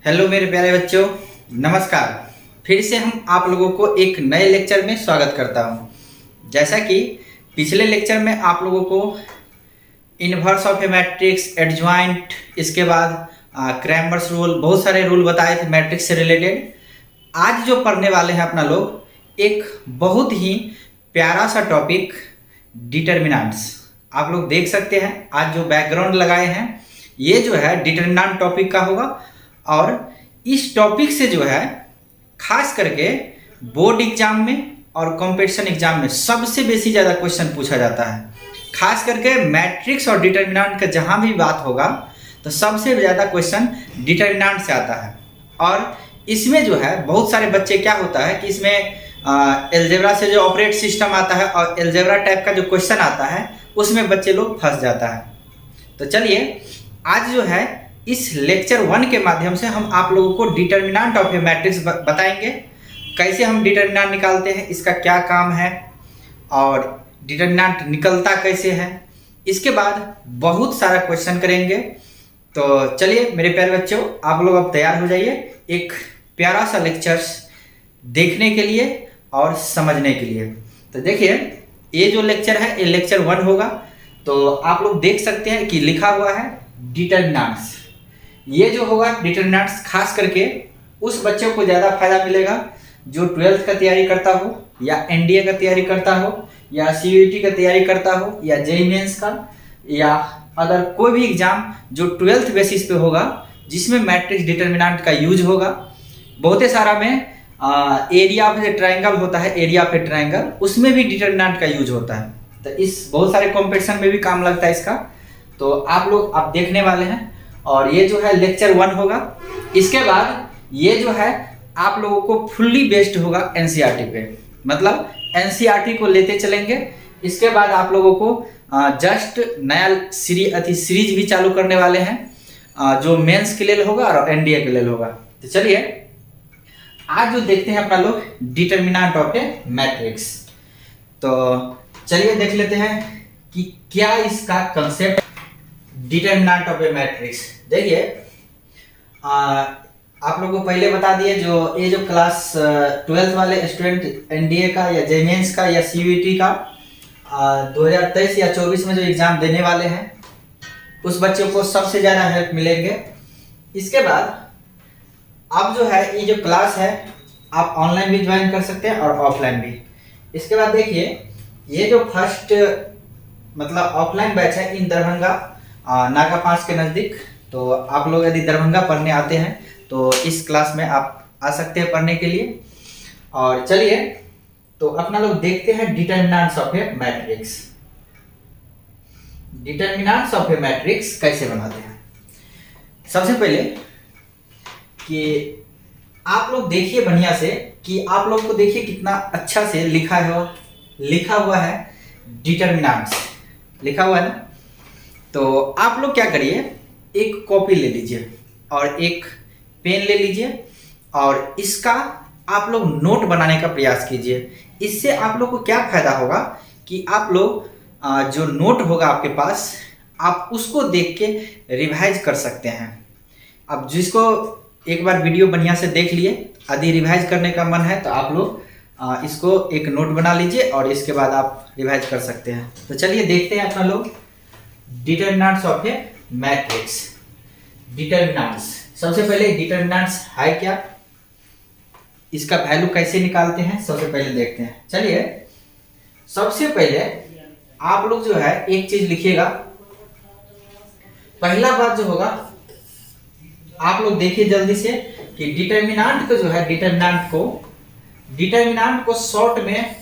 Hello मेरे प्यारे बच्चों, नमस्कार। फिर से हम आप लोगों को एक नए लेक्चर में स्वागत करता हूं। जैसा कि पिछले लेक्चर में आप लोगों को inverse of A matrix, adjoint, इसके बाद क्रैमर्स रूल, बहुत सारे रूल बताए थे मैट्रिक्स से रिलेटेड। आज जो पढ़ने वाले हैं अपना लोग एक बहुत ही प्यारा सा टॉपिक, डिटर्मिनेंट्स। आप लोग देख सकते हैं आज जो बैकग्राउंड लगाए हैं ये जो है डिटर्मिनेंट टॉपिक का होगा। और इस टॉपिक से जो है खास करके बोर्ड एग्जाम में और कंपटीशन एग्जाम में सबसे बेसी ज़्यादा क्वेश्चन पूछा जाता है। खास करके मैट्रिक्स और डिटर्मिनेंट का जहाँ भी बात होगा तो सबसे ज़्यादा क्वेश्चन डिटर्मिनेंट से आता है। और इसमें जो है बहुत सारे बच्चे क्या होता है कि इसमें एलजेब्रा से जो ऑपरेट सिस्टम आता है और एलजेब्रा टाइप का जो क्वेश्चन आता है उसमें बच्चे लोग फंस जाता है। तो चलिए आज जो है इस लेक्चर 1 के माध्यम से हम आप लोगों को डिटर्मिनेंट ऑफ ए मैट्रिक्स बताएंगे। कैसे हम डिटर्मिनेंट निकालते हैं, इसका क्या काम है और डिटर्मिनेंट निकलता कैसे है, इसके बाद बहुत सारा क्वेश्चन करेंगे। तो चलिए मेरे प्यारे बच्चों, आप लोग अब तैयार हो जाइए एक प्यारा सा लेक्चर्स देखने के लिए और समझने के लिए। तो देखिए ये जो लेक्चर है ये लेक्चर 1 होगा। तो आप लोग देख सकते हैं कि लिखा हुआ है डिटर्मिनेंट्स। ये जो होगा डिटर्मिनेंट्स खास करके उस बच्चों को ज़्यादा फायदा मिलेगा जो 12th का तैयारी करता हो या एनडीए का तैयारी करता हो या सीयूईटी का तैयारी करता हो या जेईई मेंस का या अदर कोई भी एग्जाम जो 12th बेसिस पे होगा जिसमें मैट्रिक्स डिटर्मिनेंट का यूज होगा। बहुत सारा में एरिया ऑफ ए ट्रायंगल होता है, एरिया ऑफ ए ट्रायंगल, उसमें भी डिटर्मिनेंट का यूज होता है। तो इस बहुत सारे कॉम्पिटिशन में भी काम लगता है इसका। तो आप लोग अब देखने वाले हैं और ये जो है लेक्चर 1 होगा। इसके बाद ये जो है आप लोगों को फुल्ली बेस्ड होगा एनसीईआरटी पे, मतलब एनसीईआरटी को लेते चलेंगे। इसके बाद आप लोगों को जस्ट नया सीरीज भी चालू करने वाले हैं जो मेंस के लिए होगा और एनडीए के लिए होगा। तो चलिए आज जो देखते हैं अपना लोग डिटर्मिनेंट ऑफ ए मैट्रिक्स। तो चलिए देख लेते हैं कि क्या इसका concept determinant of A matrix. देखिए आप लोगों को पहले बता दिए जो ये जो क्लास 12th वाले स्टूडेंट एनडीए का या जेईई मेंस का या सीयूईटी का 2023 या 24 में जो एग्जाम देने वाले हैं उस बच्चों को सबसे ज़्यादा हेल्प मिलेंगे। इसके बाद अब जो है ये जो क्लास है आप ऑनलाइन भी ज्वाइन कर सकते हैं और ऑफलाइन भी। इसके बाद देखिए ये जो फर्स्ट मतलब ऑफलाइन बैच है इन दरभंगा नाका 5 के नज़दीक। तो आप लोग यदि दरभंगा पढ़ने आते हैं तो इस क्लास में आप आ सकते हैं पढ़ने के लिए। और चलिए तो अपना लोग देखते हैं determinants of A matrix. Determinants of A matrix कैसे बनाते हैं। सबसे पहले कि आप लोग देखिए बढ़िया से कि आप लोग को देखिए कितना अच्छा से लिखा हुआ है डिटर्मिनेंट्स लिखा हुआ है ना। तो आप लोग क्या करिए, एक कॉपी ले लीजिए और एक पेन ले लीजिए और इसका आप लोग नोट बनाने का प्रयास कीजिए। इससे आप लोग को क्या फायदा होगा कि आप लोग जो नोट होगा आपके पास आप उसको देख के रिवाइज कर सकते हैं। अब जिसको एक बार वीडियो बढ़िया से देख लिए, यदि रिवाइज करने का मन है तो आप लोग इसको एक नोट बना लीजिए और इसके बाद आप रिवाइज कर सकते हैं। तो चलिए देखते हैं अपना लोग determinants of A matrix. Determinants, सबसे पहले डिटर्मिनेंट्स है क्या, इसका वैल्यू कैसे निकालते हैं, सबसे पहले देखते हैं। चलिए सबसे पहले आप लोग जो है एक चीज लिखिएगा। पहला बात जो होगा आप लोग देखिए जल्दी से कि डिटर्मिनेंट को जो है डिटर्मिनेंट को शॉर्ट में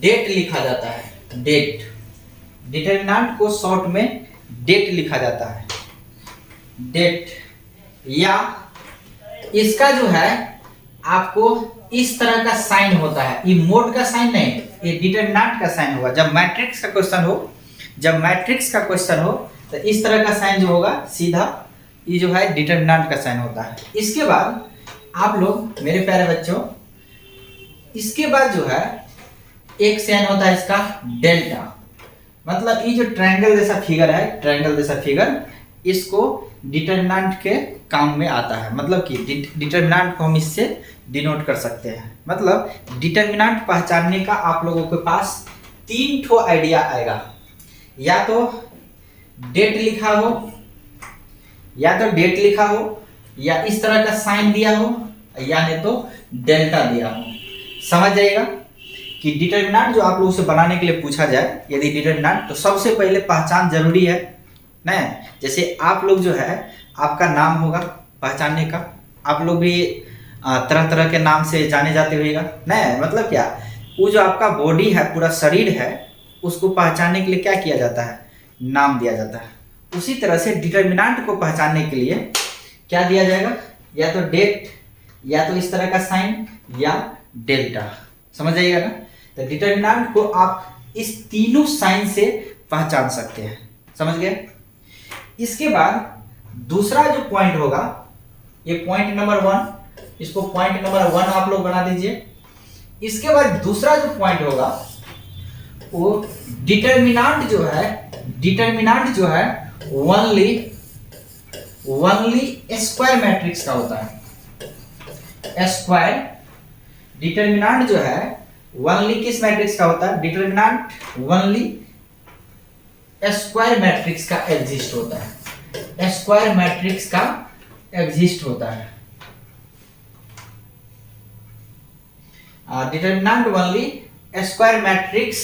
डेट लिखा जाता है। डेट, डिटर्मिनेंट को शॉर्ट में डेट लिखा जाता है। डेट, या इसका जो है आपको इस तरह का साइन होता है, ये मोड का साइन नहीं, ये डिटर्मिनेंट का साइन होगा। जब मैट्रिक्स का क्वेश्चन हो तो इस तरह का साइन जो होगा सीधा ये जो है डिटर्मिनेंट का साइन होता है। इसके बाद आप लोग मेरे प्यारे बच्चों, इसके बाद जो है एक साइन होता है इसका डेल्टा, मतलब ये जो ट्रायंगल जैसा फिगर है, इसको डिटर्मिनेंट के काम में आता है, मतलब कि डिटर्मिनेंट को हम इससे डिनोट कर सकते हैं। मतलब डिटर्मिनेंट पहचानने का आप लोगों के पास 3 ठो आइडिया आएगा, या तो डेट लिखा हो, या इस तरह का साइन दिया हो, या नहीं तो डेल्टा दिया हो। समझ जाइएगा कि डिटर्मिनेंट जो आप लोगों से बनाने के लिए पूछा जाए, यदि डिटर्मिनेंट, तो सबसे पहले पहचान जरूरी है ना। जैसे आप लोग जो है, आपका नाम होगा पहचानने का, आप लोग भी तरह तरह के नाम से जाने जाते होगा ना। मतलब क्या, वो जो आपका बॉडी है, पूरा शरीर है, उसको पहचानने के लिए क्या किया जाता है, नाम दिया जाता है। उसी तरह से डिटर्मिनेंट को पहचानने के लिए क्या दिया जाएगा, या तो डेट, या तो इस तरह का साइन, या डेल्टा। समझ जाइएगा ना। तो डिटर्मिनेंट को आप इस तीनों साइन से पहचान सकते हैं। समझ गए। इसके बाद दूसरा जो पॉइंट होगा, ये पॉइंट नंबर 1, इसको पॉइंट नंबर 1 आप लोग बना दीजिए। इसके बाद दूसरा जो पॉइंट होगा, वो डिटर्मिनेंट जो है ओनली स्क्वायर मैट्रिक्स का होता है। स्क्वायर डिटर्मिनेंट जो है ओनली किस मैट्रिक्स का होता है, डिटर्मिनेंट ओनली स्क्वायर मैट्रिक्स का एग्जिस्ट होता है। स्क्वायर मैट्रिक्स का एग्जिस्ट होता है। Determinant only square matrix.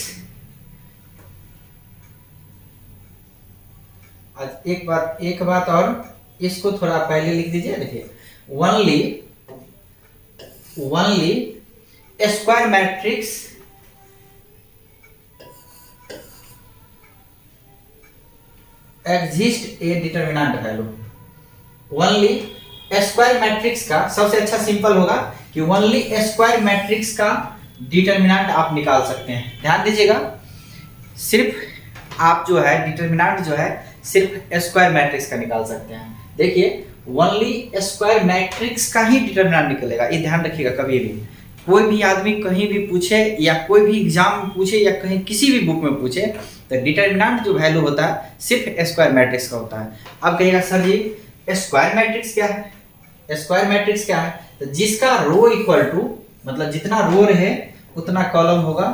एक बात और, इसको थोड़ा पहले लिख दीजिए। देखिए, ओनली स्क्वायर मैट्रिक्स एग्जिस्ट ए determinant value. Only square matrix का सबसे अच्छा सिंपल होगा कि ओनली स्क्वायर मैट्रिक्स का डिटर्मिनेंट आप निकाल सकते हैं। ध्यान दीजिएगा, सिर्फ आप जो है डिटर्मिनेंट जो है सिर्फ स्क्वायर मैट्रिक्स का निकाल सकते हैं। देखिए, ओनली स्क्वायर मैट्रिक्स का ही डिटर्मिनेंट निकलेगा। ये ध्यान रखिएगा। कभी भी कोई भी आदमी कहीं भी पूछे, या कोई भी एग्जाम में पूछे, या कहीं किसी भी बुक में पूछे, तो डिटर्मिनेंट जो वैल्यू होता है सिर्फ स्क्वायर मैट्रिक्स का होता है। अब कहिएगा सर जी स्क्वायर मैट्रिक्स क्या है? स्क्वायर मैट्रिक्स क्या है? तो जिसका रो इक्वल टू, मतलब जितना रो रहे उतना कॉलम होगा,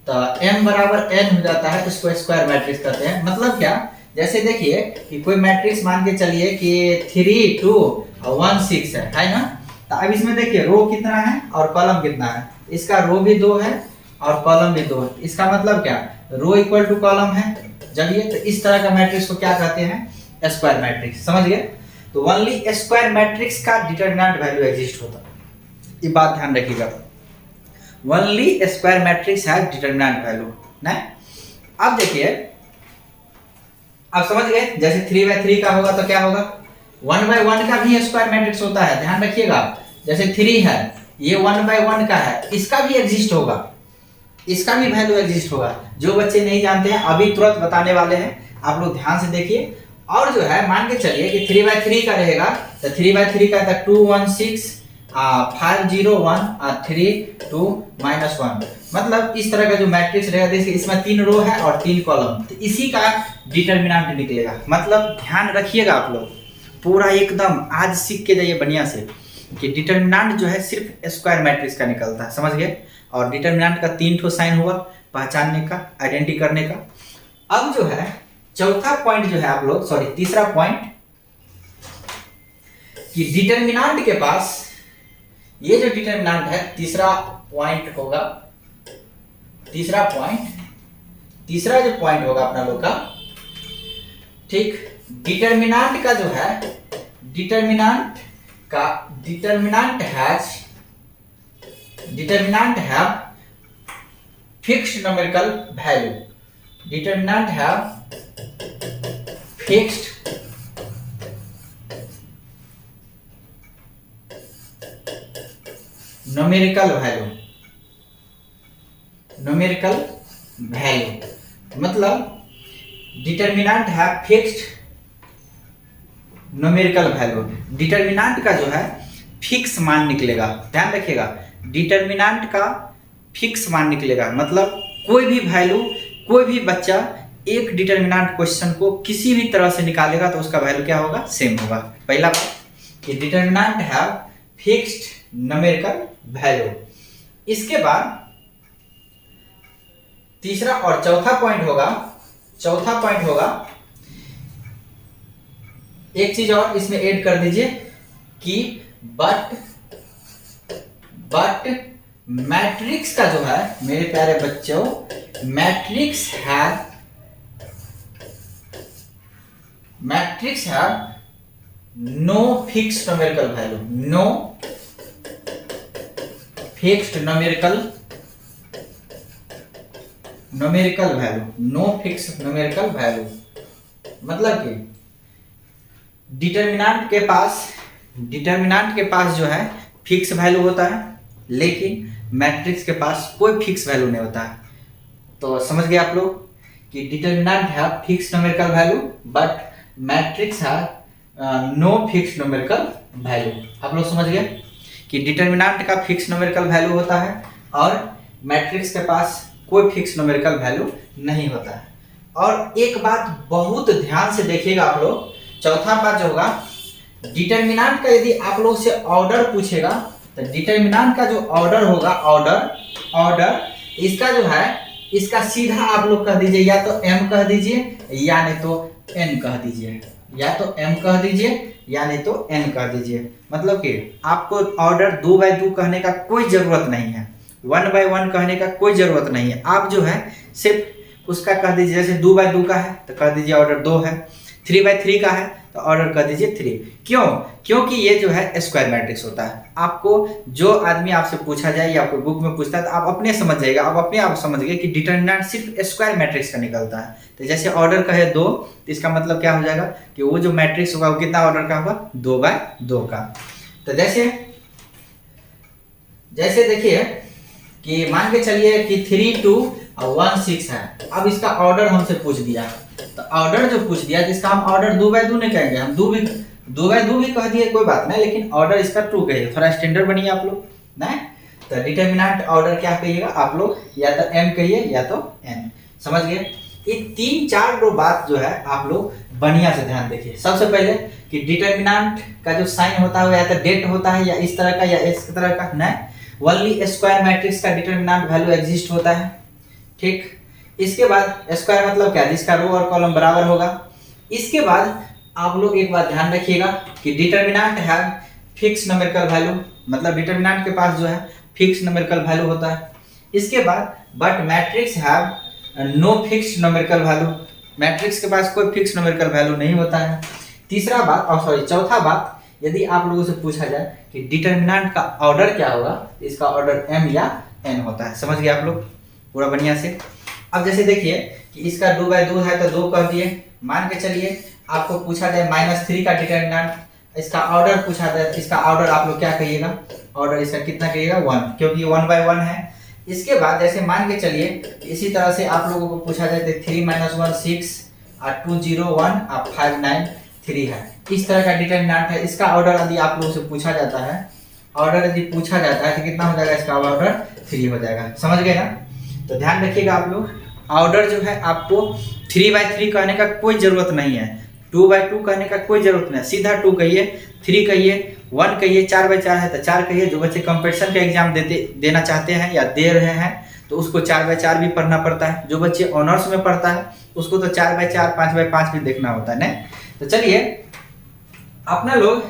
तो m बराबर n हो जाता है, इसको स्क्वायर मैट्रिक्स कहते हैं। मतलब क्या, जैसे देखिए कि कोई मैट्रिक्स मान के चलिए कि 3 2 और 1 6 है ना। तो अब इसमें देखिए रो कितना है और कॉलम कितना है। इसका रो भी 2 है और कॉलम भी 2 है। इसका मतलब क्या, रो इक्वल टू कॉलम है। जब ये, तो इस तरह का मैट्रिक्स को क्या कहते हैं, स्क्वायर मैट्रिक्स। समझ गए। तो ओनली स्क्वायर मैट्रिक्स का डिटर्मिनेंट वैल्यू एग्जिस्ट होता है। ये बात ध्यान रखिएगा, ओनली स्क्वायर मैट्रिक्स है डिटर्मिनेंट वैल्यू ना। अब देखिए, आप समझ गए, जैसे 3/3 का होगा तो क्या होगा, 1/1 का भी स्क्वायर मैट्रिक्स होता है। ध्यान रखिएगा, जैसे 3 है, ये 1/1 का है, इसका भी एग्जिस्ट होगा, इसका भी वैल्यू एग्जिस्ट होगा। जो बच्चे नहीं जानते हैं अभी तुरंत बताने वाले हैं, आप लोग ध्यान से देखिए। और जो है मान के चलिए कि 3/3 का रहेगा, तो 3/3 का था 2 1 6 5 0 1 3 2 -1। मतलब इस तरह का जो मैट्रिक्स रहेगा, देखिए इसमें 3 रो है और 3 कॉलम, तो इसी का डिटर्मिनेंट निकलेगा। मतलब ध्यान रखिएगा आप लोग, पूरा एकदम आज सीख के जाइए बढ़िया से कि डिटर्मिनेंट जो है सिर्फ स्क्वायर मैट्रिक्स का निकलता है। समझ गए। और डिटर्मिनेंट का 3 ठो साइन हुआ पहचानने का, आइडेंटिटी करने का। अब जो है चौथा पॉइंट जो है आप लोग, सॉरी तीसरा पॉइंट, कि डिटर्मिनेंट के पास ये जो डिटर्मिनेंट है, तीसरा पॉइंट होगा, तीसरा जो पॉइंट होगा अपना लोग का, ठीक, डिटर्मिनेंट का जो है, determinant have fixed numerical value. Determinant have fixed numerical value. मतलब डिटर्मिनेंट है फिक्स्ड न्यूमेरिकल वैल्यू। डिटर्मिनेंट का जो है फिक्स मान निकलेगा। ध्यान रखिएगा, डिटर्मिनेंट का फिक्स मान निकलेगा। मतलब कोई भी वैल्यू, कोई भी बच्चा एक डिटर्मिनेंट क्वेश्चन को किसी भी तरह से निकालेगा तो उसका वैल्यू क्या होगा, सेम होगा। पहला कि determinant have fixed numerical value. इसके बाद तीसरा और चौथा पॉइंट होगा एक चीज और इसमें ऐड कर दीजिए कि बट मैट्रिक्स का जो है मेरे प्यारे बच्चों, मैट्रिक्स है no fixed numerical value, no fixed numerical value. मतलब कि डिटर्मिनेंट के पास जो है फिक्स वैल्यू होता है, लेकिन मैट्रिक्स के पास कोई फिक्स वैल्यू नहीं होता है। तो समझ गए आप लोग कि डिटर्मिनेंट है fix numerical value but matrix है नो फिक्स न्यूमेरिकल वैल्यू। आप लोग समझ गए कि डिटर्मिनेंट का फिक्स न्यूमेरिकल वैल्यू होता है और मैट्रिक्स के पास कोई फिक्स न्यूमेरिकल वैल्यू नहीं होता है। और एक बात बहुत ध्यान से देखिएगा आप लोग, चौथा बात जो होगा डिटर्मिनेंट का, यदि आप लोग से ऑर्डर पूछेगा तो डिटर्मिनेंट का जो ऑर्डर होगा, ऑर्डर इसका जो है, इसका सीधा आप लोग कह दीजिए या तो m कह दीजिए या नहीं तो n कह दीजिए, या तो m कह दीजिए या नहीं तो n कह दीजिए। मतलब कि आपको ऑर्डर 2/2 कहने का कोई जरूरत नहीं है, 1/1 कहने का कोई जरूरत नहीं है। आप जो है सिर्फ उसका कह दीजिए, जैसे 2/2 का है तो कह दीजिए ऑर्डर 2 है, 3/3 का है तो ऑर्डर कर दीजिए 3। क्यों? क्योंकि ये जो है स्क्वायर मैट्रिक्स होता है। आपको जो आदमी आपसे पूछा जाए या कोई बुक में पूछता है तो आप अपने समझ जाइएगा, आप अपने आप समझ गए कि डिटर्मिनेंट सिर्फ स्क्वायर मैट्रिक्स का निकलता है। तो जैसे ऑर्डर का है 2 तो इसका मतलब क्या हो जाएगा कि वो जो मैट्रिक्स होगा वो कितना ऑर्डर का होगा, 2/2 का। तो जैसे देखिए कि मान के चलिए कि 3, 2 और 1, 6 है। अब इसका ऑर्डर हमसे पूछ दिया, तो ऑर्डर जो पूछ दिया जिसका हम ऑर्डर 2/2 नहीं कहेंगे, हम 2/2 भी कह दिए कोई बात नहीं, लेकिन ऑर्डर इसका 2 कहिए, थोड़ा स्टैंडर्ड बनिए आप लोग ना। तो डिटर्मिनेंट ऑर्डर क्या कहिएगा आप लोग, या तो m कहिए या तो n। समझ गए? ये 3-4 बात जो है आप लोग बढ़िया से ध्यान देखिए। सबसे पहले कि डिटर्मिनेंट का जो साइन होता है या तो डेट होता है या इस तरह का या इस तरह का, नहीं, ओनली स्क्वायर मैट्रिक्स का डिटर्मिनेंट वैल्यू एग्जिस्ट होता है। ठीक, इसके बाद स्क्वायर मतलब क्या, जिसका रो और कॉलम बराबर होगा। इसके बाद आप लोग एक बात ध्यान रखिएगा कि डिटर्मिनेंट है फिक्स न्यूमेरिकल वैल्यू, मतलब डिटर्मिनेंट के पास जो है फिक्स न्यूमेरिकल वैल्यू होता है। इसके बाद but matrix have no fixed numerical value, matrix के पास कोई फिक्स न्यूमेरिकल वैल्यू नहीं होता है। चौथा बात, यदि आप लोगों से पूछा जाए कि डिटर्मिनेंट का ऑर्डर क्या होगा, इसका ऑर्डर m या n होता है। समझ गए आप लोग पूरा बढ़िया से? अब जैसे देखिए कि इसका 2/2 है तो 2 कह दिए। मान के चलिए आपको पूछा जाए -3 का डिटर्मिनेंट, इसका ऑर्डर पूछा जाए, इसका ऑर्डर आप लोग क्या कहिएगा, ऑर्डर इसका कितना कहिएगा, 1, क्योंकि 1/1 है। इसके बाद जैसे मान के चलिए इसी तरह से आप लोगों को पूछा जाए 3 - 1 6 और 2 0 1 और 5 9 3 है, इस तरह का डिटर्मिनेंट है। इसका ऑर्डर यदि आप लोगों से पूछा जाता है, ऑर्डर यदि पूछा जाता है तो कितना हो जाएगा, इसका ऑर्डर 3 हो जाएगा। समझ गए ना? तो ध्यान रखिएगा आप लोग, ऑर्डर जो है आपको 3/3 कहने का कोई जरूरत नहीं है, 2/2 कहने का कोई जरूरत नहीं है। सीधा 2 कहिए, 3 कहिए, 1 कहिए, 4/4 है तो 4 कहिए। जो बच्चे कंपटीशन का एग्जाम देना चाहते हैं या दे रहे हैं तो उसको 4/4 भी पढ़ना पड़ता है। जो बच्चे ऑनर्स में पढ़ता है उसको तो 4/4 5/5 भी देखना होता है ना। तो चलिए अपना लोग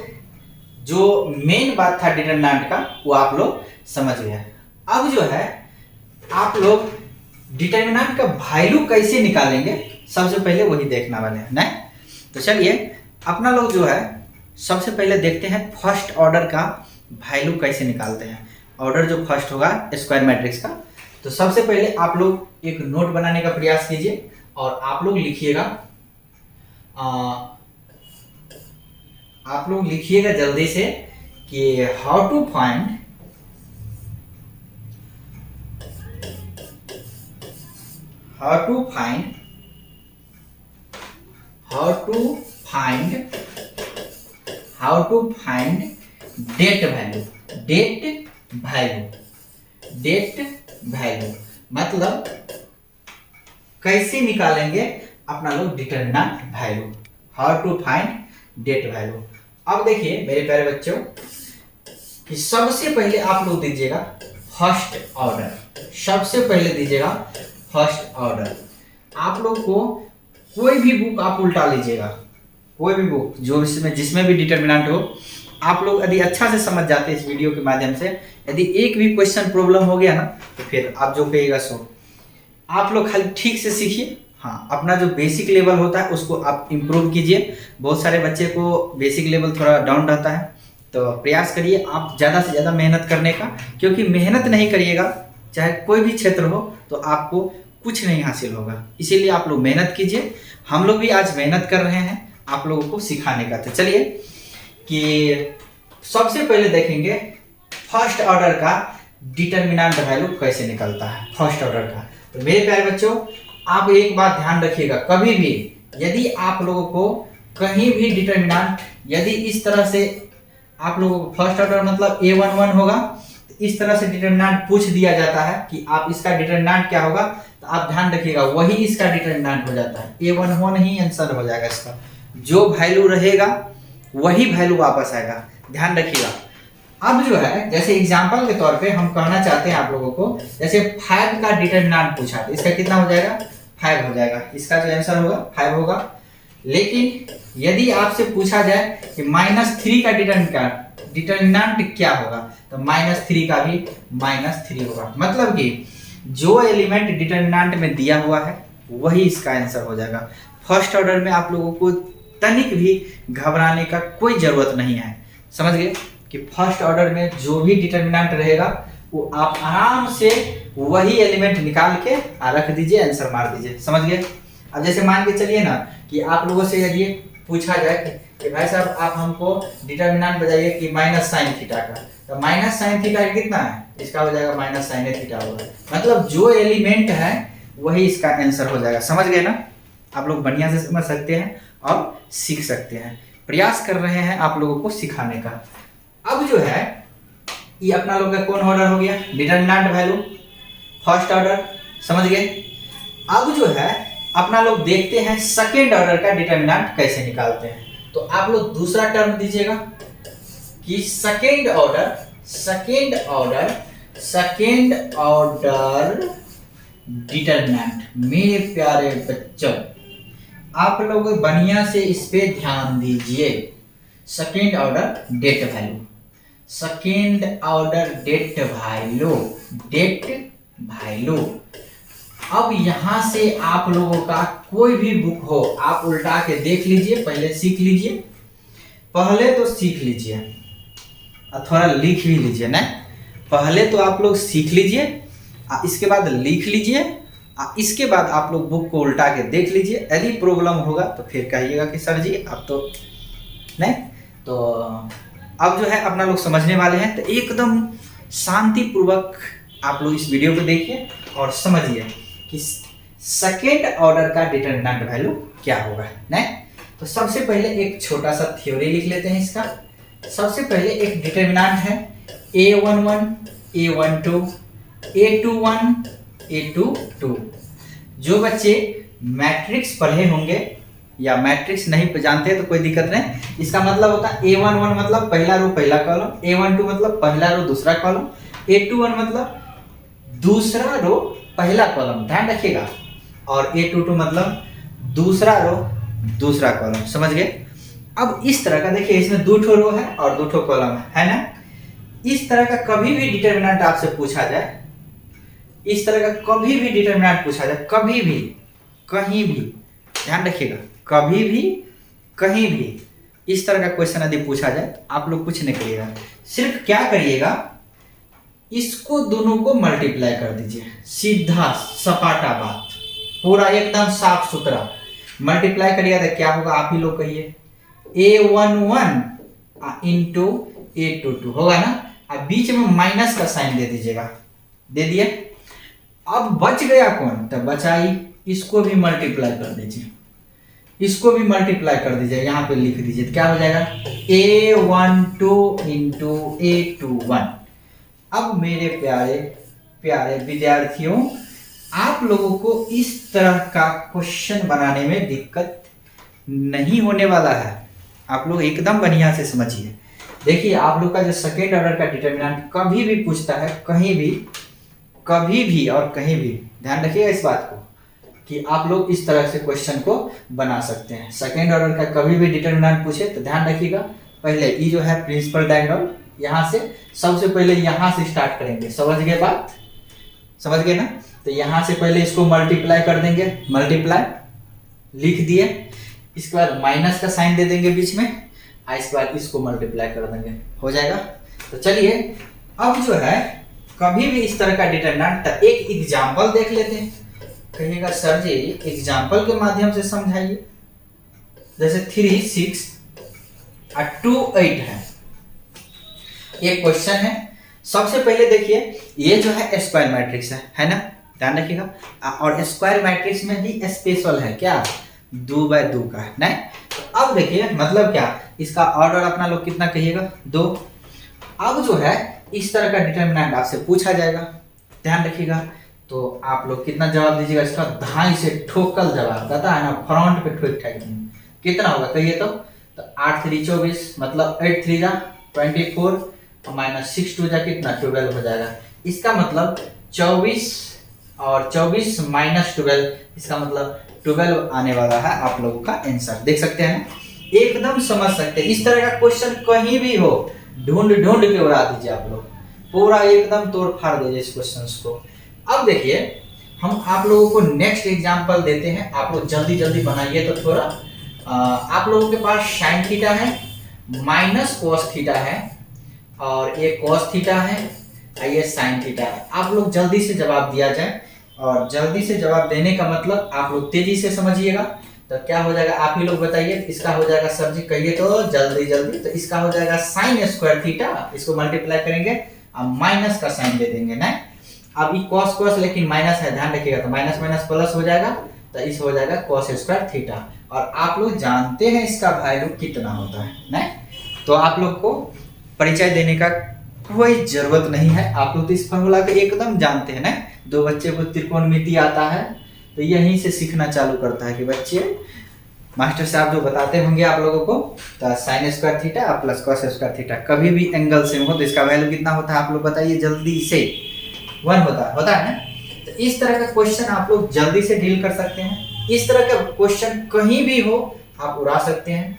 जो मेन बात था डिटर्मिनेंट का वो आप लोग समझ गए। अब जो है आप लोग डिटर्मिनेंट का वैल्यू कैसे निकालेंगे, सबसे पहले वही देखने वाले हैं ना। तो चलिए अपना लोग जो है सबसे पहले देखते हैं फर्स्ट ऑर्डर का वैल्यू कैसे निकालते हैं। ऑर्डर जो फर्स्ट होगा स्क्वायर मैट्रिक्स का, तो सबसे पहले आप लोग एक नोट बनाने का प्रयास कीजिए और आप लोग लिखिएगा जल्दी से कि how to find det value मतलब कैसे निकालेंगे अपना लोग determinant value, how to find det value. अब देखिए मेरे प्यारे बच्चों कि सबसे पहले आप लोग दीजिएगा फर्स्ट ऑर्डर, सबसे पहले दीजिएगा फर्स्ट ऑर्डर। आप लोग को कोई भी बुक आप उल्टा लीजिएगा, कोई भी बुक जो जिसमें भी डिटरमिनेंट हो, आप लोग यदि अच्छा से समझ जाते हैं इस वीडियो के माध्यम से, यदि एक भी क्वेश्चन प्रॉब्लम हो गया ना तो फिर आप जो कहिएगा सो, आप लोग खाली ठीक से सीखिए। हाँ, अपना जो बेसिक लेवल होता है उसको आप इम्प्रूव कीजिए। बहुत सारे बच्चे को बेसिक लेवल थोड़ा डाउन रहता है, तो प्रयास करिए आप ज़्यादा से ज़्यादा मेहनत करने का, क्योंकि मेहनत नहीं करिएगा चाहे कोई भी क्षेत्र हो तो आपको कुछ नहीं हासिल होगा। इसीलिए आप लोग मेहनत कीजिए। हम लोग भी आज मेहनत कर रहे हैं आप लोगों को सिखाने का। तो चलिए कि सबसे पहले देखेंगे फर्स्ट ऑर्डर का डिटरमिनेंट वैल्यू कैसे निकलता है, फर्स्ट ऑर्डर का। तो मेरे प्यारे बच्चों आप एक बात ध्यान रखिएगा, कभी भी यदि आप लोगों को कहीं भी डिटरमिनेंट यदि इस तरह से आप लोगों को फर्स्ट ऑर्डर मतलब A11 होगा, तो इस तरह से डिटरमिनेंट पूछ दिया जाता है कि आप इसका डिटरमिनेंट क्या होगा, तो आप ध्यान रखिएगा वही इसका डिटरमिनेंट हो जाता है। A11 ही आंसर हो जाएगा इसका, जो वैल्यू रहेगा वही वैल्यू वापस आएगा, ध्यान रखिएगा। अब जो है जैसे एग्जांपल के तौर पे हम कहना चाहते हैं आप लोगों को, जैसे 5 का डिटरमिनेंट पूछा तो इसका कितना हो जाएगा, 5 हो जाएगा, इसका जो आंसर होगा 5 होगा। लेकिन यदि आपसे पूछा जाए कि -3 का डिटरमिनेंट क्या होगा, तो -3 का भी -3 होगा। मतलब कि जो एलिमेंट डिटरमिनेंट में दिया हुआ है वही इसका आंसर हो जाएगा। फर्स्ट ऑर्डर में आप लोगों को तनिक भी घबराने का कोई जरूरत नहीं है, समझ गए कि फर्स्ट ऑर्डर में जो भी डिटरमिनेंट रहेगा वो आप आराम से वही एलिमेंट निकाल के रख दीजिए, आंसर मार दीजिए, समझ गए। अब जैसे मान के चलिए ना कि आप लोगों से यदि पूछा जाए कि भाई साहब आप हमको डिटरमिनेंट बताइए कि -sin थीटा का, तो -sin थीटा कितना है, इसका हो जाएगा -sin थीटा होगा। मतलब जो एलिमेंट है वही इसका आंसर हो जाएगा, समझ गए ना। आप लोग बढ़िया से समझ सकते हैं और सीख सकते हैं। प्रयास कर रहे हैं आप लोगों को सिखाने का। अब जो है ये अपना लोग का कौन ऑर्डर हो गया, डिटरमिनेंट वैल्यू फर्स्ट ऑर्डर, समझ गए। अब जो है अपना लोग देखते हैं सेकेंड ऑर्डर का डिटरमिनेंट कैसे निकालते हैं। तो आप लोग दूसरा टर्म दीजिएगा कि सेकेंड ऑर्डर डिटरमिनेंट। मेरे प्यारे बच्चों आप लोग बढ़िया से इस पे ध्यान दीजिए। Second order det value, second order det value. अब यहां से आप लोगों का कोई भी बुक हो आप उल्टा के देख लीजिए, पहले सीख लीजिए, पहले तो सीख लीजिए और थोड़ा लिख भी लीजिए ना। पहले तो आप लोग सीख लीजिए, इसके बाद लिख लीजिए, इसके बाद आप लोग बुक को उल्टा के देख लीजिए। यदि प्रॉब्लम होगा तो फिर कहिएगा कि सर जी आप तो नहीं। तो अब जो है अपना लोग समझने वाले हैं, तो एकदम शांति पूर्वक आप लोग इस वीडियो को देखिए और समझिए कि सेकेंड ऑर्डर का डिटरमिनेंट वैल्यू क्या होगा नहीं। तो सबसे पहले एक छोटा सा थ्योरी लिख लेते हैं इसका। सबसे पहले एक डिटरमिनेंट है A11, A12, A21, A22। जो बच्चे मैट्रिक्स पढ़े होंगे या मैट्रिक्स नहीं जानते तो कोई दिक्कत नहीं। इसका मतलब होता है A11 मतलब पहला रो पहला कॉलम, A12 मतलब पहला रो दूसरा कॉलम, A21 मतलब दूसरा रो पहला कॉलम, ध्यान रखिएगा, और A22 मतलब दूसरा रो दूसरा कॉलम, समझ गए। अब इस तरह का देखिए, इसमें 2 ठो रो है और 2 ठो कॉलम है ना। इस तरह का कभी भी डिटरमिनेंट आपसे पूछा जाए, इस तरह का कभी भी डिटरमिनेंट पूछा जाए, कभी भी कहीं भी, ध्यान रखिएगा, कभी भी कहीं भी इस तरह का क्वेश्चन यदि पूछा जाए आप लोग कुछ नहीं करिएगा, सिर्फ क्या करिएगा, इसको दोनों को मल्टीप्लाई कर दीजिए, सीधा सपाटा बात, पूरा एकदम साफ सुथरा मल्टीप्लाई करिएगा तो क्या होगा आप ही लोग कहिए, A11 इंटू A22 होगा ना। अब बीच में माइनस का साइन दे दीजिएगा, दे दिए। अब बच गया कौन, तो बचाई, इसको भी मल्टीप्लाई कर दीजिए, इसको भी मल्टीप्लाई कर दीजिए, यहाँ पे लिख दीजिए, तो क्या हो जाएगा A12 इंटू A21। अब मेरे प्यारे प्यारे विद्यार्थियों आप लोगों को इस तरह का क्वेश्चन बनाने में दिक्कत नहीं होने वाला है। आप लोग एकदम बढ़िया से समझिए। देखिए, आप लोग का जो सेकेंड ऑर्डर का डिटर्मिनेंट कभी भी पूछता है, कहीं भी, कभी भी और कहीं भी, ध्यान रखिएगा इस बात को कि आप लोग इस तरह से क्वेश्चन को बना सकते हैं। सेकेंड ऑर्डर का कभी भी डिटर्मिनेंट पूछे तो ध्यान रखिएगा, पहले ये जो है प्रिंसिपल डायगोनल, यहाँ से सबसे पहले यहाँ से स्टार्ट करेंगे। समझ गए बात? समझ गए ना? तो यहाँ से पहले इसको मल्टीप्लाई कर देंगे, मल्टीप्लाई लिख दिए, इसके बाद माइनस का साइन दे देंगे बीच में, इसके बाद इसको मल्टीप्लाई कर देंगे, हो जाएगा। तो चलिए अब जो है कभी भी इस तरह का डिटरमिनेंट, एक एग्जांपल देख लेते हैं। कहिएगा सर जी एग्जांपल के माध्यम से समझाइए। जैसे 3, 6 और 2, 8 है, एक क्वेश्चन है। सबसे पहले देखिए, ये जो है स्क्वायर मैट्रिक्स है ना, ध्यान रखिएगा। और स्क्वायर मैट्रिक्स में भी स्पेशल है क्या, 2x2 का है नहीं। तो अब देखिए मतलब क्या, इसका ऑर्डर अपना लोग कितना कहिएगा, 2। अब जो है इस तरह का डिटरमिनेंट आपसे पूछा जाएगा, ध्यान रखिएगा। तो आप लोग कितना जवाब दीजिएगा इसका, धाई से ठोकल जवाब, पता है ना, फ्रंट पे ठोक ठाक कितना होगा कहिए तो 8 3 24, मतलब 8 3 जा 24 और माइनस 6 2 जा कितना 12 हो जाएगा। इसका मतलब 24 और 24 माइनस 12, इसका मतलब 12 आने वाला है आप लोगों का आंसर। देख सकते हैं, एकदम समझ सकते हैं। इस तरह का क्वेश्चन कहीं भी हो, ढूंढ के उड़ा दीजिए आप लोग, पूरा एकदम तोड़ फाड़ दीजिए इस क्वेश्चन को। अब देखिए हम आप लोगों को नेक्स्ट एग्जांपल देते हैं, आप लोग जल्दी जल्दी बनाइए। तो थोड़ा आप लोगों के पास साइन थीटा है, माइनस कोस थीटा है, और ये कोस थीटा है, ये साइन थीटा है। आप लोग जल्दी से जवाब दिया जाए, और जल्दी से जवाब देने का मतलब आप लोग तेजी से समझिएगा। तो क्या हो जाएगा आप ही लोग बताइए। इसका हो जाएगा सर जी कहिए तो जल्दी जल्दी, तो इसका हो जाएगा साइन स्क्वायर थीटा, इसको मल्टीप्लाई करेंगे और माइनस का साइन दे देंगे ना। अब ये कॉस कॉस लेकिन माइनस है, ध्यान रखिएगा, तो माइनस माइनस प्लस हो जाएगा, तो इस हो जाएगा कॉस स्क्वायर थीटा। और आप लोग जानते हैं इसका वैल्यू कितना होता है ना, तो आप लोग को परिचय देने का कोई जरूरत नहीं है। आप लोग तो इस फॉर्मूला को एकदम जानते हैं ना। दो बच्चे को त्रिकोणमिति आता है तो यहीं से सीखना चालू करता है कि बच्चे मास्टर साहब जो बताते होंगे आप लोगों को, तो sine square theta plus cos square theta कभी भी एंगल सेम हो तो इसका वैल्यू कितना होता है आप लोग बताइए जल्दी से, 1 होता है ना। तो इस तरह का क्वेश्चन आप लोग जल्दी से डील कर सकते हैं। इस तरह का क्वेश्चन कहीं भी हो आप उड़ा सकते हैं।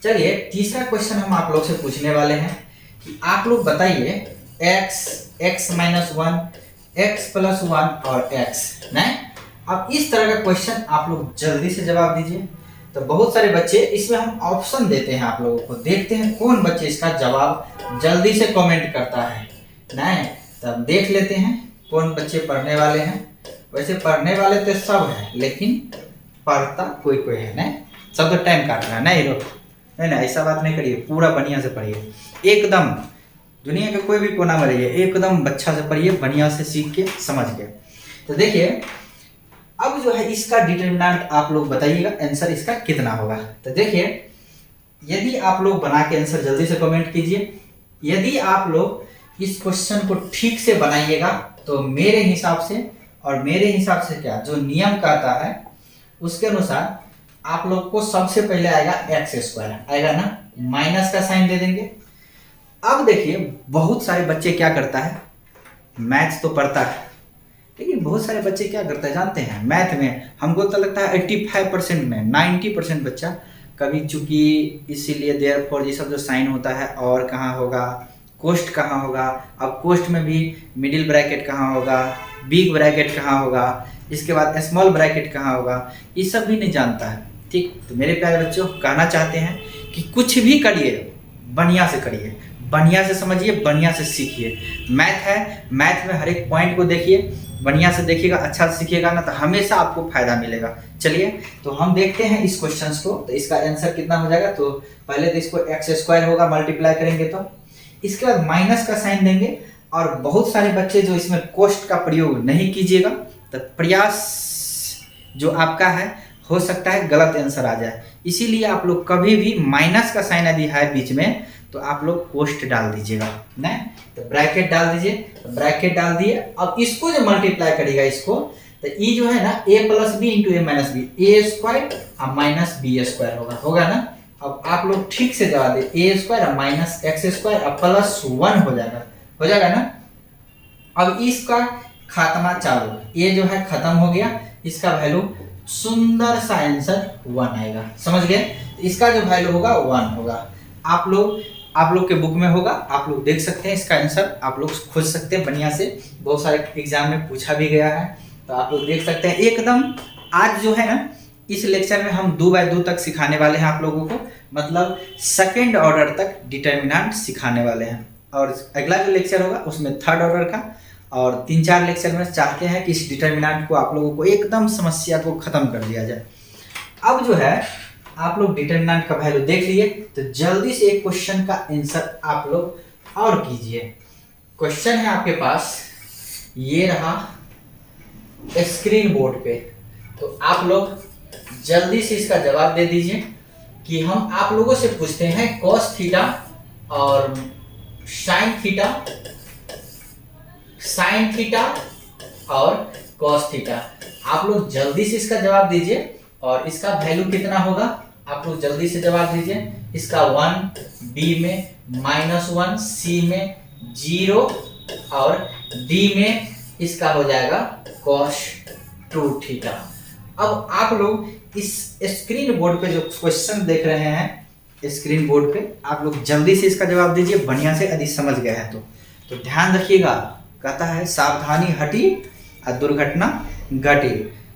चलिए तीसरा क्वेश्चन हम आप लोग से पूछने वाले हैं कि आप लोग बताइए x माइनस 1, x प्लस 1 और x नहीं। अब इस तरह का क्वेश्चन आप लोग जल्दी से जवाब दीजिए। तो बहुत सारे बच्चे, इसमें हम ऑप्शन देते हैं आप लोगों को, देखते हैं कौन बच्चे इसका जवाब जल्दी से कमेंट करता है नहीं। तब देख लेते हैं कौन बच्चे पढ़ने वाले हैं। वैसे पढ़ने वाले तो सब है, लेकिन पढ़ता कोई कोई है नहीं, सब तो टाइम काट रहा है नहीं लोग, नहीं ऐसा बात नहीं करिए, पूरा बढ़िया से पढ़िए, एकदम दुनिया के कोई भी कोना में रहिए, एकदम अच्छा से पढ़िए, बढ़िया से सीख के समझ के। तो देखिए अब जो है इसका डिटरमिनेंट आप लोग बताइएगा आंसर इसका कितना होगा। तो देखिए यदि आप लोग बना के आंसर जल्दी से कमेंट कीजिए। यदि आप लोग इस क्वेश्चन को ठीक से बनाइएगा तो मेरे हिसाब से क्या जो नियम कहता है उसके अनुसार आप लोग को सबसे पहले आएगा एक्स स्क्वायर आएगा ना, माइनस का साइन दे देंगे। अब देखिए बहुत सारे बच्चे क्या करता है, मैथ्स तो पढ़ता है लेकिन बहुत सारे बच्चे क्या करते हैं जानते हैं, मैथ में हमको तो लगता है 85% में 90% बच्चा कभी चूंकि इसीलिए देयरफॉर ये सब जो साइन होता है और कहाँ होगा, कोष्ट कहाँ होगा, अब कोष्ट में भी मिडिल ब्रैकेट कहाँ होगा, बिग ब्रैकेट कहाँ होगा, इसके बाद स्मॉल ब्रैकेट कहाँ होगा, ये सब भी नहीं जानता है। ठीक, तो मेरे प्यारे बच्चों कहना चाहते हैं कि कुछ भी करिए बढ़िया से करिए, बढ़िया से समझिए, बढ़िया से सीखिए। मैथ है, मैथ में हर एक पॉइंट को देखिए, बढ़िया से देखिएगा, अच्छा से सीखिएगा ना तो हमेशा आपको फायदा मिलेगा। चलिए तो हम देखते हैं इस क्वेश्चन को। तो इसका आंसर कितना हो जाएगा, तो पहले तो इसको एक्स स्क्वायर होगा, मल्टीप्लाई करेंगे तो इसके बाद माइनस का साइन देंगे। और बहुत सारे बच्चे जो इसमें कोष्ट का प्रयोग नहीं कीजिएगा, तो प्रयास जो आपका है हो सकता है गलत आंसर आ जाए, इसीलिए आप लोग कभी भी माइनस का साइन यदि है बीच में तो आप लोग कोष्ट डाल दीजिएगा ना, तो ब्रैकेट डाल दीजिए, तो ब्रैकेट डाल दिए। अब इसको जो मल्टीप्लाई करेगा इसको, तो ये जो है ना a plus b into a minus b, a square और माइनस बी स्क्वायर होगा ना। अब आप लोग ठीक से जवाब दे, ए स्क्वायर और माइनस एक्स स्क्वायर और प्लस 1 हो जाएगा ना। अब इसका खात्मा चालू, ये जो है खत्म हो गया, इसका वैल्यू सुंदर सा आंसर 1 आएगा, समझ गए। इसका जो वैल्यू होगा 1 होगा। आप लोग के बुक में होगा, आप लोग देख सकते हैं, इसका आंसर आप लोग खोज सकते हैं बढ़िया से, बहुत सारे एग्जाम में पूछा भी गया है, तो आप लोग देख सकते हैं एकदम। आज जो है ना इस लेक्चर में हम 2 बाय 2 तक सिखाने वाले हैं आप लोगों को, मतलब सेकंड ऑर्डर तक डिटर्मिनेंट सिखाने वाले हैं। और अगला जो लेक्चर होगा उसमें थर्ड ऑर्डर का, और 3-4 लेक्चर में चाहते हैं कि इस डिटर्मिनेंट को आप लोगों को एकदम समस्या को खत्म कर दिया जाए। अब जो है आप लोग डिटर्मिनेंट का वैल्यू देख लिए, तो जल्दी से एक क्वेश्चन का आंसर आप लोग और कीजिए। क्वेश्चन है आपके पास, ये रहा स्क्रीन बोर्ड पे, तो आप लोग जल्दी से इसका जवाब दे दीजिए कि हम आप लोगों से पूछते हैं cos थीटा और साइन थीटा और cos थीटा। आप लोग जल्दी से इसका जवाब दीजिए, और इसका वैल्यू कितना होगा आप लोग जल्दी से जवाब दीजिए। इसका 1, बी में -1, सी में 0 और डी में इसका हो जाएगा cos 2 थीटा। अब आप लोग इस स्क्रीन बोर्ड पे जो क्वेश्चन देख रहे हैं स्क्रीन बोर्ड पे, आप लोग जल्दी से इसका जवाब दीजिए बढ़िया से, यदि समझ गए हैं तो ध्यान रखिएगा। कहता है सावधानी हटी और दुर्घटना घटी,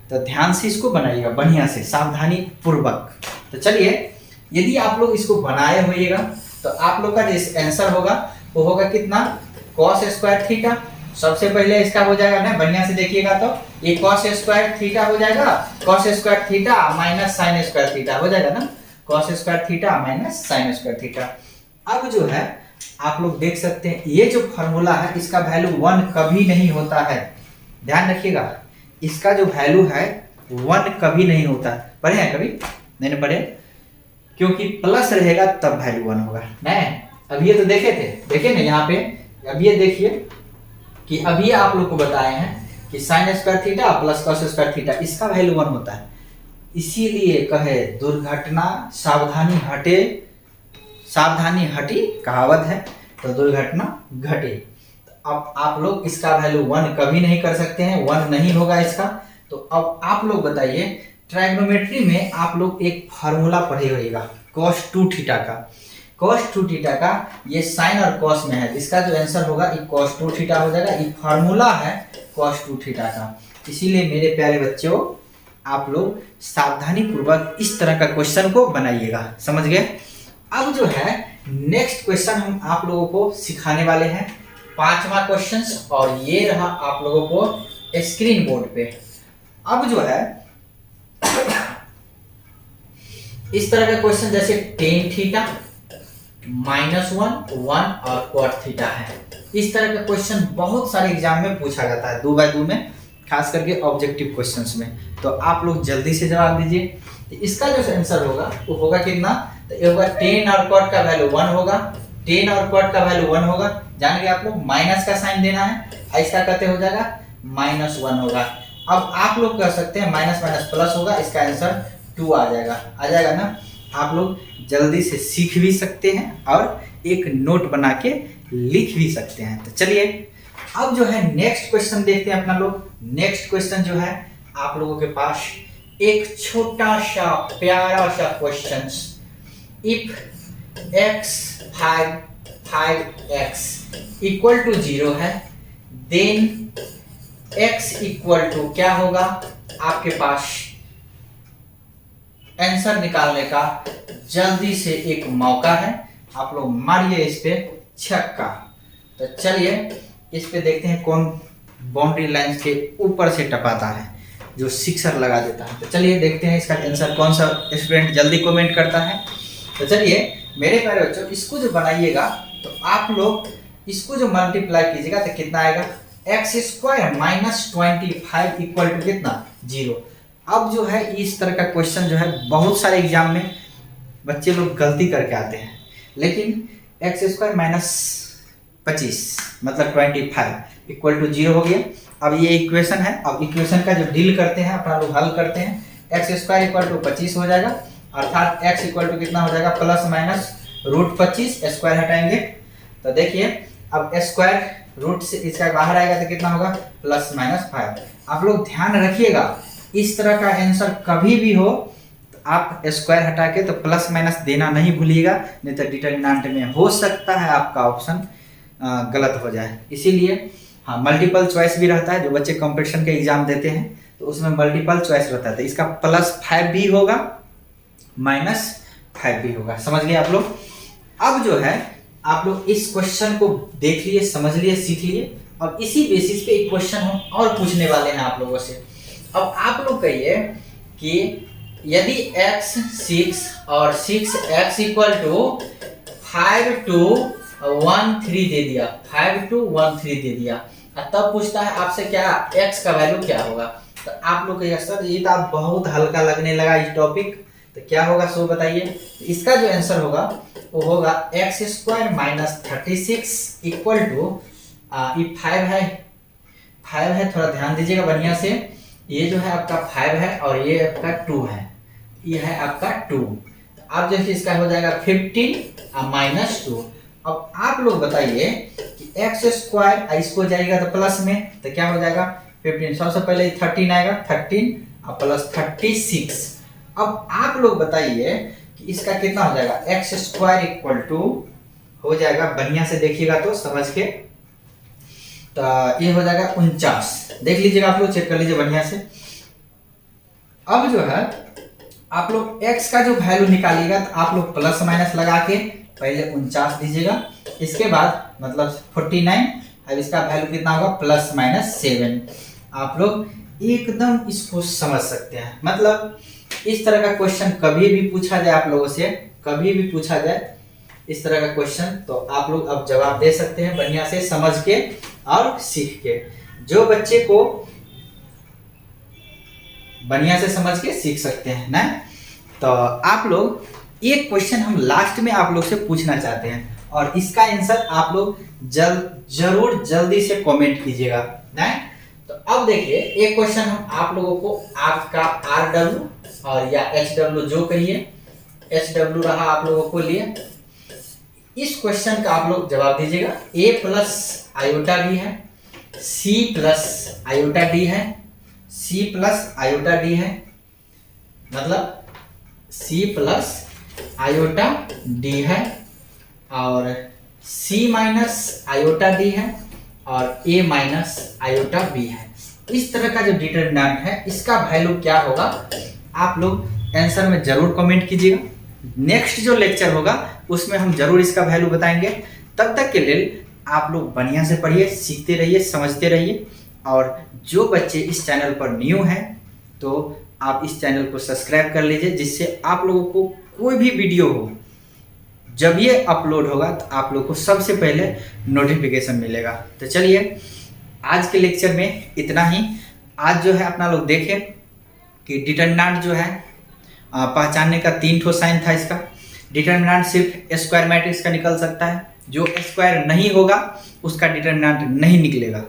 तो ध्यान से इसको बनाइएगा बढ़िया से, सावधानी पूर्वक। तो चलिए, यदि आप लोग इसको बनाए होइएगा तो आप लोग का जो आंसर होगा वो होगा कितना, cos स्क्वायर थीटा। सबसे पहले इसका हो जाएगा ना, बढ़िया से देखिएगा, तो ये cos स्क्वायर थीटा हो जाएगा, cos square theta minus sine square theta हो जाएगा ना, cos square theta minus sine square theta. अब जो है आप लोग देख सकते हैं, ये जो फॉर्मूला है इसका वैल्यू 1 कभी नहीं होता है, ध्यान रखिएगा। इसका जो वैल्यू है 1 कभी नहीं होता। पढ़े हैं कभी? नहीं पढ़े, क्योंकि प्लस रहेगा तब वैल्यू 1 होगा। नहीं, अब ये तो देखे ना यहाँ पे, अब ये देखिए कि अभी आप लोग को बताए हैं कि sine square theta plus cos square theta, इसका वैल्यू 1 होता है। इसीलिए कहे दुर्घटना सावधानी हटे, सावधानी हटी कहावत है, तो दुर्घटना घटे। अब आप लोग इसका वैल्यू 1 कभी नहीं कर सकते हैं, 1 नहीं होगा इसका। तो अब आप लोग बताइए, ट्राइगोनोमेट्री में आप लोग एक फार्मूला पढ़े होइएगा cos 2 थीटा का। cos 2 थीटा का ये साइन और cos में है, इसका जो आंसर होगा ये cos 2 थीटा हो जाएगा। ये फार्मूला है cos 2 थीटा का। इसीलिए मेरे प्यारे बच्चों, आप लोग सावधानी पूर्वक इस तरह का क्वेश्चन को बनाइएगा, समझ गए। अब जो है नेक्स्ट क्वेश्चन हम आप लोगों को सिखाने वाले हैं, 5वां क्वेश्चन, और ये रहा आप लोगों को स्क्रीन बोर्ड पे। अब जो है इस तरह का क्वेश्चन, जैसे टेन थीटा -1, 1 और cot थीटा है, इस तरह का क्वेश्चन बहुत सारे एग्जाम में पूछा जाता है 2 बाय 2 में, खास करके ऑब्जेक्टिव क्वेश्चंस में। तो आप लोग जल्दी से जवाब दीजिए। तो इसका जो आंसर होगा वो होगा कितना, तो ये होगा 10 और cot का वैल्यू 1 होगा, 10 और cot का वैल्यू 1 होगा। जान गए आप लोग, माइनस का साइन देना है, इसका कहते हो जाएगा -1 होगा। अब आप लोग कर सकते हैं माइनस माइनस प्लस होगा, इसका आंसर 2 आ जाएगा ना। आप लोग जल्दी से सीख भी सकते हैं और एक नोट बना के लिख भी सकते हैं। तो चलिए अब जो है नेक्स्ट क्वेश्चन देखते हैं अपना लोग। नेक्स्ट क्वेश्चन जो है आप लोगों के पास एक छोटा सा प्यारा सा question, if x5x equal to 0 है, देन x इक्वल टू क्या होगा, आपके पास आंसर निकालने का जल्दी से एक मौका है। आप लोग मारिए इस पे छक्का। तो चलिए इस पे देखते हैं कौन बाउंड्री लाइन के ऊपर से टपाता है, जो सिक्सर लगा देता है। तो चलिए देखते हैं इसका आंसर कौन सा स्टूडेंट जल्दी कमेंट करता है। तो चलिए मेरे प्यारे बच्चों, इसको जो बनाइएगा तो आप लोग इसको जो मल्टीप्लाई कीजिएगा तो कितना आएगा, x² -25 इक्वल टू कितना, 0। अब जो है इस तरह का क्वेश्चन जो है बहुत सारे एग्जाम में बच्चे लोग गलती करके आते हैं, लेकिन एक्स स्क्वायर माइनस 25 मतलब 25 इक्वल टू 0 हो गया। अब ये इक्वेशन है, अब इक्वेशन का जो डील करते हैं अपना लोग हल करते हैं। एक्स स्क्वायर इक्वल टू 25 हो जाएगा, अर्थात एक्स इक्वल टू कितना हो जाएगा प्लस माइनस रूट 25, स्क्वायर हटाएंगे तो देखिए अब स्क्वायर रूट से इसका बाहर आएगा तो कितना होगा प्लस माइनस 5। आप लोग ध्यान रखिएगा इस तरह का आंसर कभी भी हो तो आप स्क्वायर हटा के तो प्लस माइनस देना नहीं भूलिएगा, नहीं तो डिटरमिनेंट में हो सकता है आपका ऑप्शन गलत हो जाए। इसीलिए हाँ मल्टीपल चॉइस भी रहता है, जो बच्चे कंपटीशन के एग्जाम देते हैं तो उसमें मल्टीपल चॉइस रहता है, तो इसका +5 भी होगा -5 भी होगा। समझ गए आप लोग। अब जो है आप लोग इस क्वेश्चन को देख लिए, समझ लिए, सीख लिए और इसी बेसिस पे एक क्वेश्चन हम और पूछने वाले हैं आप लोगों से। अब आप लोग कहिए कि यदि x 6 और 6x इक्वल टू 5 to 1 3 दे दिया, 5 to 1 3 दे दिया, तब पूछता है आपसे क्या x का वैल्यू क्या होगा। तो आप लोग कहिए सर ये तो आप बहुत हल्का लगने लगा इस टॉपिक, तो क्या होगा सो बताइए। इसका जो आंसर होगा वो होगा x square minus 36 equal to ये 5 है, थोड़ा ध्यान दीजिएगा बढ़िया से। ये जो है आपका 5 है और ये आपका 2 है, ये है आपका 2। अब जैसे इसका हो जाएगा 15 माइनस 2। अब आप लोग बताइए कि एक्स स्क्वायर इसको जाएगा तो प्लस में तो क्या हो जाएगा 15। सबसे पहले 13 आएगा, 13 और प्लस 36। अब आप लोग बताइए कि इसका कितना हो जाएगा एक्स स्क्वायर इक्वल टू हो जाएगा, बढ़िया से देखिएगा तो समझ के, तो ये हो जाएगा 49। देख लीजिएगा आप लोग, चेक कर लीजिए बढ़िया से। अब जो है आप लोग x का जो वैल्यू निकालिएगा तो आप लोग प्लस माइनस लगा के पहले 49 दीजिएगा, इसके बाद मतलब 49। अब इसका वैल्यू कितना होगा प्लस माइनस 7। आप लोग एकदम इसको समझ सकते हैं। मतलब इस तरह का क्वेश्चन कभी भी पूछा जाए आप लोगों से, कभी भी पूछा जाए इस तरह का क्वेश्चन तो आप लोग अब जवाब दे सकते हैं बढ़िया से समझ के और सीख के। जो बच्चे को बढ़िया से समझ के सीख सकते हैं ना। तो आप लोग एक क्वेश्चन हम लास्ट में आप लोग से पूछना चाहते हैं और इसका आंसर आप लोग जरूर जल्दी से कमेंट कीजिएगा ना। तो अब देखिए एक क्वेश्चन हम आप लोगों को आपका RW और या HW जो कहिए, HW रहा आप लोगों को लिए। इस क्वेश्चन का आप लोग जवाब दीजिएगा। a प्लस आयोटा b है, c प्लस आयोटा d है, c प्लस आयोटा d है, मतलब c प्लस आयोटा d है और c माइनस आयोटा d है और a माइनस आयोटा b है। इस तरह का जो डिटरमिनेंट है इसका वैल्यू क्या होगा आप लोग आंसर में जरूर कमेंट कीजिएगा। नेक्स्ट जो लेक्चर होगा उसमें हम जरूर इसका वैल्यू बताएंगे। तब तक के लिए आप लोग बढ़िया से पढ़िए, सीखते रहिए, समझते रहिए। और जो बच्चे इस चैनल पर न्यू हैं तो आप इस चैनल को सब्सक्राइब कर लीजिए, जिससे आप लोगों को कोई भी वीडियो हो जब ये अपलोड होगा तो आप लोग को सबसे पहले नोटिफिकेशन मिलेगा। तो चलिए आज के लेक्चर में इतना ही। आज जो है अपना लोग देखें कि डिटरमिनेंट जो है पहचानने का 3 ठो साइन था इसका। डिटरमिनेंट सिर्फ स्क्वायर मैट्रिक्स का निकल सकता है, जो स्क्वायर नहीं होगा उसका डिटरमिनेंट नहीं निकलेगा।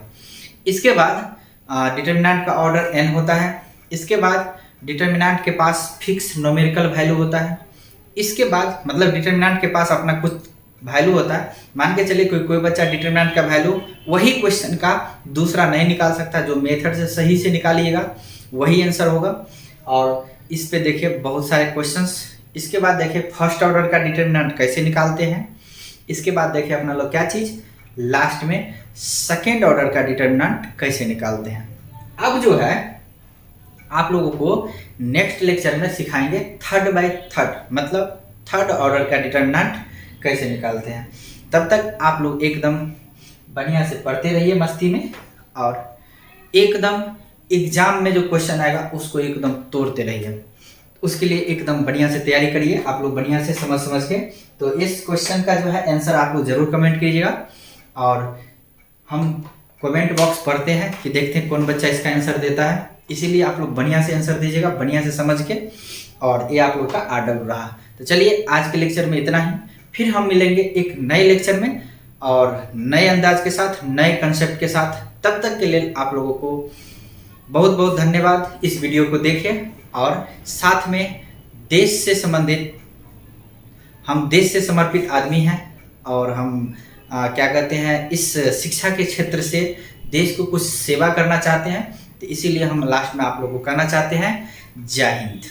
इसके बाद डिटरमिनेंट का ऑर्डर n होता है। इसके बाद डिटरमिनेंट के पास फिक्स न्यूमेरिकल वैल्यू होता है। इसके बाद मतलब डिटरमिनेंट के पास अपना कुछ वैल्यू होता है। मान के चलिए कोई बच्चा डिटरमिनेंट का वैल्यू वही क्वेश्चन का दूसरा नहीं निकाल सकता, जो मेथड से सही से निकालिएगा वही आंसर होगा। और इस पे देखिए बहुत सारे क्वेश्चंस। इसके बाद देखिए फर्स्ट ऑर्डर का डिटरमिनेंट कैसे निकालते हैं। इसके बाद देखिए अपना लोग क्या चीज़ लास्ट में सेकेंड ऑर्डर का डिटरमिनेंट कैसे निकालते हैं। अब जो है आप लोगों को नेक्स्ट लेक्चर में सिखाएंगे 3rd by 3rd मतलब थर्ड ऑर्डर का डिटरमिनेंट कैसे निकालते हैं। तब तक आप लोग एकदम बढ़िया से पढ़ते रहिए मस्ती में, और एकदम एग्जाम में जो क्वेश्चन आएगा उसको एकदम तोड़ते रहिए। उसके लिए एकदम बढ़िया से तैयारी करिए आप लोग, बढ़िया से समझ के। तो इस क्वेश्चन का जो है आंसर आप लोग जरूर कमेंट कीजिएगा, और हम कमेंट बॉक्स पढ़ते हैं कि देखते हैं कौन बच्चा इसका आंसर देता है। इसीलिए आप लोग बढ़िया से आंसर दीजिएगा, बढ़िया से समझ के। और ये आप लोग का RW रहा। तो चलिए आज के लेक्चर में इतना ही। फिर हम मिलेंगे एक नए लेक्चर में और नए अंदाज के साथ, नए कंसेप्ट के साथ। तब तक के लिए आप लोगों को बहुत बहुत धन्यवाद। इस वीडियो को देखें और साथ में देश से संबंधित, हम देश से समर्पित आदमी हैं और हम क्या कहते हैं, इस शिक्षा के क्षेत्र से देश को कुछ सेवा करना चाहते हैं। तो इसीलिए हम लास्ट में आप लोगों को कहना चाहते हैं, जय हिंद।